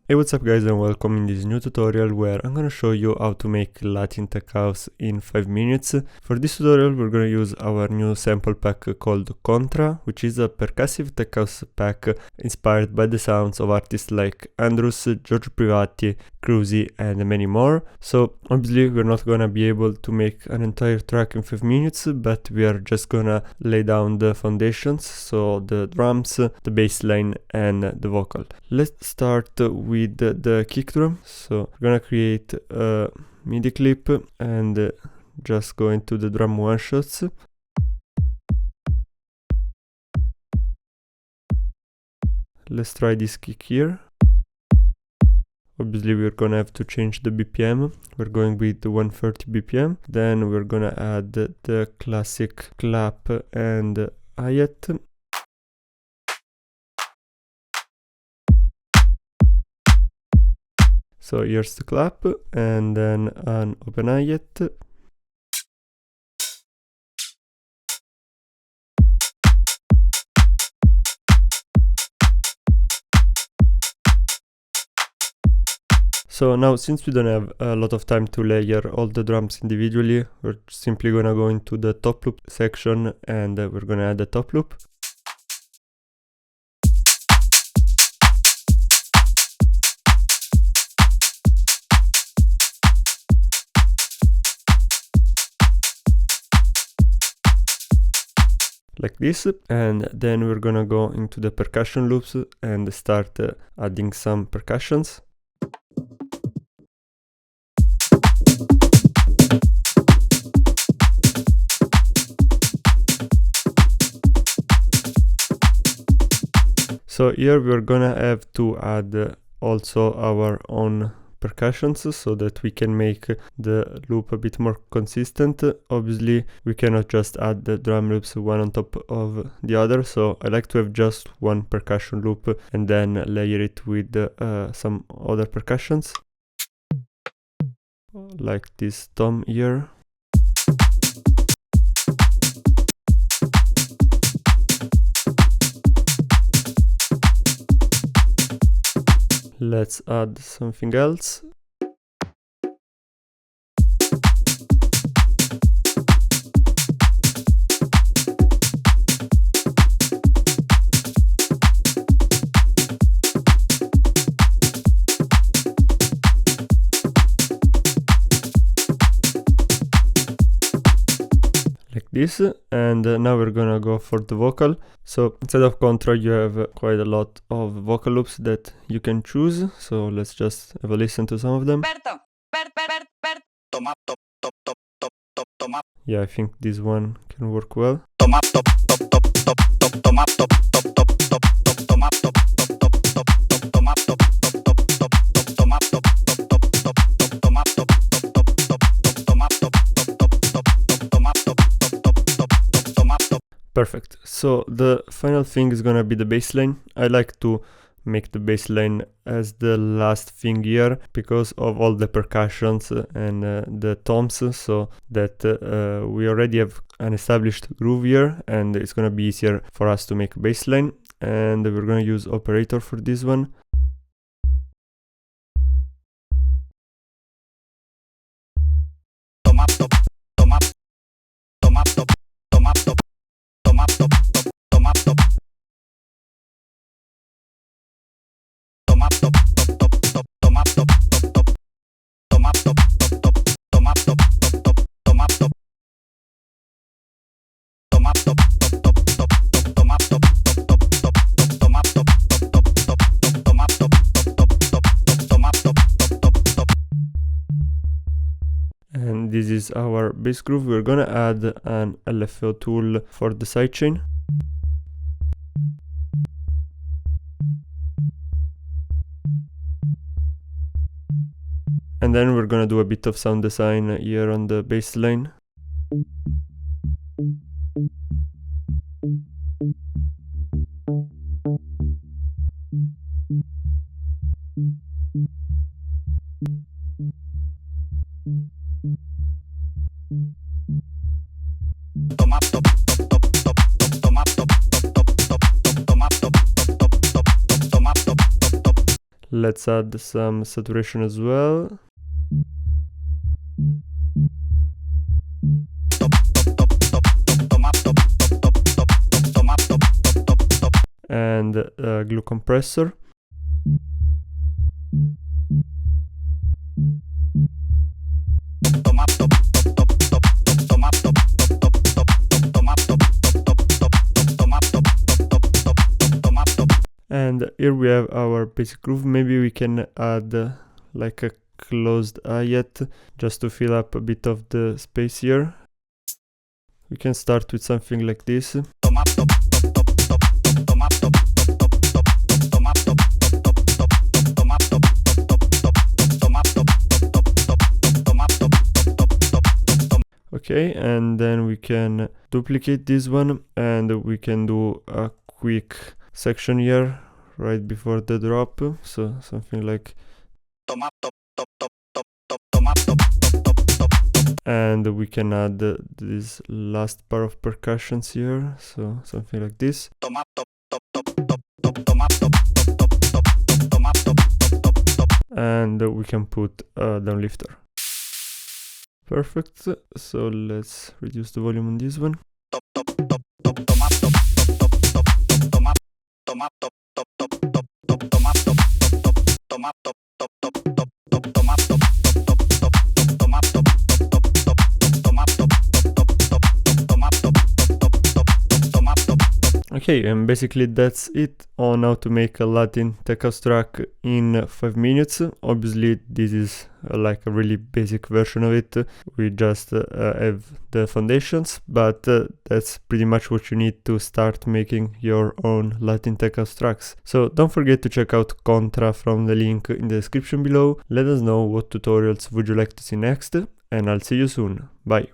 Hey, what's up guys, and welcome in this new tutorial where I'm gonna show you how to make Latin tech house in 5 minutes. For this tutorial we're gonna use our new sample pack called Contra, which is a percussive tech house pack inspired by the sounds of artists like Andrus, Giorgio Privati, Cruzy and many more. So obviously we're not gonna be able to make an entire track in 5 minutes, but we are just gonna lay down the foundations, so the drums, the bass line and the vocal. Let's start with the kick drum. So we're gonna create a MIDI clip and just go into the drum one shots. Let's try this kick here. Obviously we're gonna have to change the BPM. We're going with 130 BPM. Then we're gonna add the classic clap and hi-hat. So here's the clap and then an open hi-hat. So now, since we don't have a lot of time to layer all the drums individually, we're simply gonna go into the top loop section and we're gonna add a top loop. Like this, and then we're gonna go into the percussion loops and start adding some percussions. So here we're gonna have to add also our own percussions so that we can make the loop a bit more consistent. Obviously we cannot just add the drum loops one on top of the other, so I like to have just one percussion loop and then layer it with some other percussions, like this tom here. Let's add something else. Like this, and now we're gonna go for the vocal. So instead of Contra you have quite a lot of vocal loops that you can choose, so let's just have a listen to some of them. Yeah, I think this one can work well. Perfect. So the final thing is gonna be the bass line. I like to make the bass line as the last thing here because of all the percussions and the toms, so that we already have an established groove here and it's gonna be easier for us to make a bass line. And we're gonna use operator for this one. And this is our bass groove. We're gonna add an LFO tool for the sidechain. And then we're gonna do a bit of sound design here on the bass line. Let's add some saturation as well. And glue compressor. And here we have our basic groove. Maybe we can add like a closed hi-hat just to fill up a bit of the space here. We can start with something like this. Okay, and then we can duplicate this one and we can do a quick section here right before the drop, so something like, and we can add this last part of percussions here, so something like this. And we can put a downlifter. Perfect, so let's reduce the volume on this one. Okay, and basically that's it on how to make a Latin tech house track in 5 minutes. Obviously this is like a really basic version of it. We just have the foundations, but that's pretty much what you need to start making your own Latin tech house tracks. So don't forget to check out Contra from the link in the description below. Let us know what tutorials would you like to see next, and I'll see you soon. Bye.